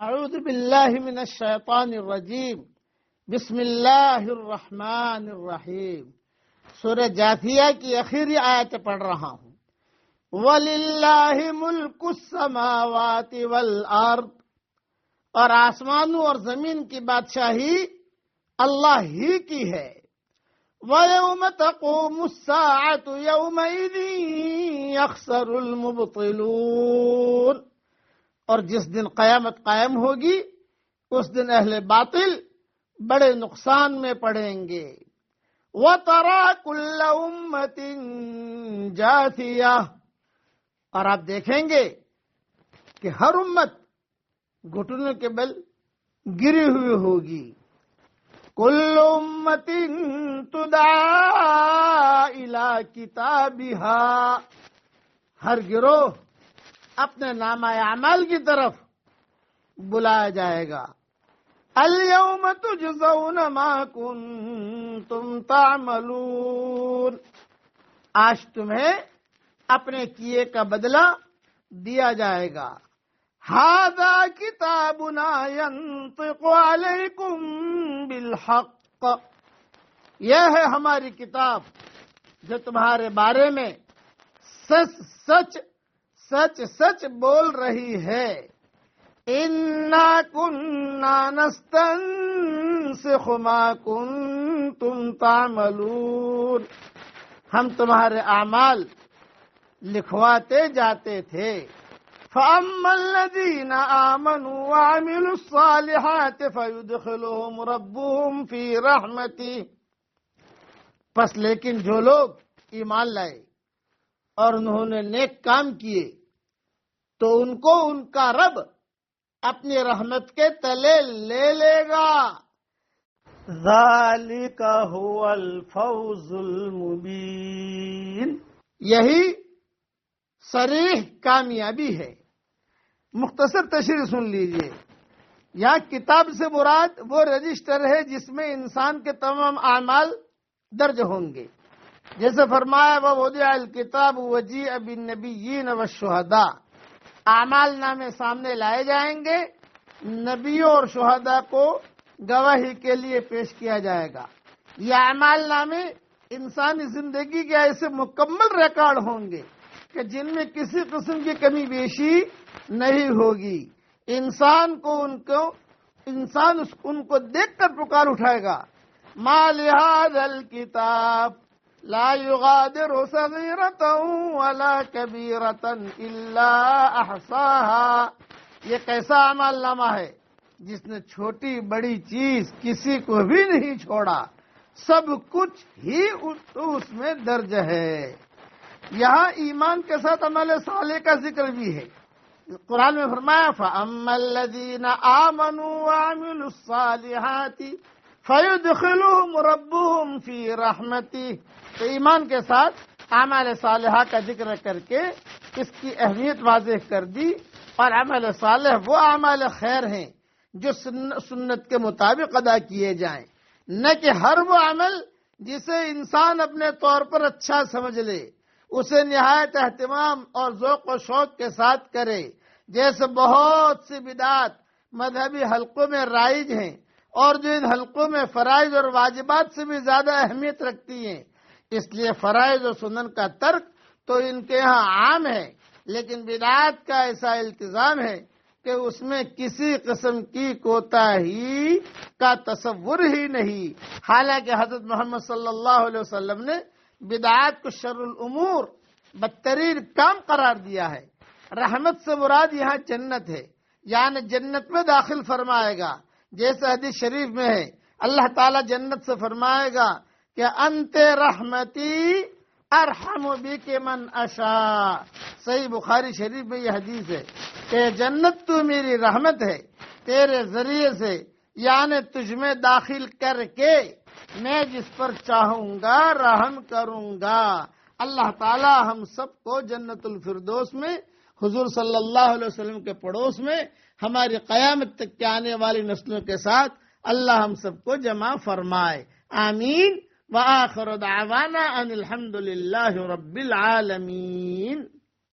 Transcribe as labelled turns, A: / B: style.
A: اعوذ باللہ من الشیطان الرجیم بسم اللہ الرحمن الرحیم سورہ جاثیہ کی آخری آیت پڑھ رہا ہوں. وَلِلَّهِ مُلْكُ السَّمَاوَاتِ وَالْأَرْضِ، اور آسمانوں اور زمین کی بادشاہی اللہ ہی کی ہے. وَيَوْمَ تَقُومُ السَّاعَةُ يَوْمَئِذٍ يَخْسَرُ الْمُبْطِلُونَ، اور جس دن قیامت قائم ہوگی اس دن اہل باطل بڑے نقصان میں پڑیں گے. وَتَرَى كُلَّ أُمَّةٍ جَاثِيَةٍ، اور آپ دیکھیں گے کہ ہر امت گھٹنوں کے بل گری ہوئی ہوگی. كُلُّ أُمَّةٍ تُدْعَىٰ إِلَىٰ كِتَابِهَا، ہر گروہ اپنے نامہ اعمال کی طرف بلایا جائے گا. الْيَوْمَ تُجْزَوْنَ مَا كُنتُمْ تَعْمَلُونَ، آج تمہیں اپنے کیے کا بدلہ دیا جائے گا. هَذَا كِتَابُنَا يَنطِقُ عَلَيْكُمْ بِالْحَقِّ، یہ ہے ہماری کتاب جو تمہارے بارے میں سچ سچ بول رہی ہے. اِنَّا كُنَّا نَسْتَنسِخُ مَا كُنتُمْ تَعْمَلُونَ، ہم تمہارے اعمال لکھواتے جاتے تھے. فَأَمَّا الَّذِينَ آمَنُوا وَعَمِلُوا الصَّالِحَاتِ فَيُدْخِلُهُمْ رَبُّهُمْ فِي رَحْمَتِهِ، پس لیکن جو لوگ ایمان لائے اور انہوں نے نیک کام کیے تو ان کو ان کا رب اپنی رحمت کے تلے لے لے گا. ذَلِكَ هُوَ الْفَوْزُ الْمُبِينُ، یہی صریح کامیابی ہے. مختصر تشریح سن لیجئے. یہاں کتاب سے مراد وہ رجسٹر ہے جس میں انسان کے تمام اعمال درج ہوں گے. جیسے فرمایا وَوُضِعَ الْكِتَابُ وَجِيءَ بِالنَّبِيِّينَ وَالشُّهَدَاءِ، اعمال نامے سامنے لائے جائیں گے، نبیوں اور شہداء کو گواہی کے لیے پیش کیا جائے گا. یہ اعمال نامے انسانی زندگی کے ایسے مکمل ریکارڈ ہوں گے کہ جن میں کسی قسم کی کمی بیشی نہیں ہوگی. انسان ان کو دیکھ کر پکار اٹھائے گا، ما لهذا الكتاب لا يغادر صغيرة ولا كبيرة إلا أحصاها، یہ کیسا اعمال نامہ ہے جس نے چھوٹی بڑی چیز کسی کو بھی نہیں چھوڑا، سب کچھ ہی اس میں درج ہے. یہاں ایمان کے ساتھ عمل صالح کا ذکر بھی ہے. قرآن میں فرمایا فَأَمَّا الَّذِينَ آمَنُوا وَعَمِلُوا الصَّالِحَاتِ فَيُدْخِلُهُمْ رَبُّهُمْ فِي رَحْمَتِهِ، تو ایمان کے ساتھ اعمال صالحہ کا ذکر کر کے اس کی اہمیت واضح کر دی. اور عمل صالح وہ اعمال خیر ہیں جو سنت کے مطابق ادا کیے جائیں، نہ کہ ہر وہ عمل جسے انسان اپنے طور پر اچھا سمجھ لے، اسے نہایت اہتمام اور ذوق و شوق کے ساتھ کرے. جیسے بہت سی بدعات مذہبی حلقوں میں رائج ہیں اور جو ان حلقوں میں فرائض اور واجبات سے بھی زیادہ اہمیت رکھتی ہیں. اس لیے فرائض اور سنن کا ترک تو ان کے ہاں عام ہے، لیکن بدعات کا ایسا التزام ہے کہ اس میں کسی قسم کی کوتاہی کا تصور ہی نہیں. حالانکہ حضرت محمد صلی اللہ علیہ وسلم نے بدعات کو شر الامور، بدترین کام قرار دیا ہے. رحمت سے مراد یہاں جنت ہے، یعنی جنت میں داخل فرمائے گا. جیسے حدیث شریف میں ہے اللہ تعالیٰ جنت سے فرمائے گا کہ انت رحمتی ارحم بک من اشاء. صحیح بخاری شریف میں یہ حدیث ہے کہ جنت تو میری رحمت ہے، تیرے ذریعے سے یعنی تجھ میں داخل کر کے میں جس پر چاہوں گا رحم کروں گا. اللہ تعالی ہم سب کو جنت الفردوس میں حضور صلی اللہ علیہ وسلم کے پڑوس میں ہماری قیامت تک کے آنے والی نسلوں کے ساتھ اللہ ہم سب کو جمع فرمائے. آمین. وآخر دعوانا ان الحمد للہ رب العالمین.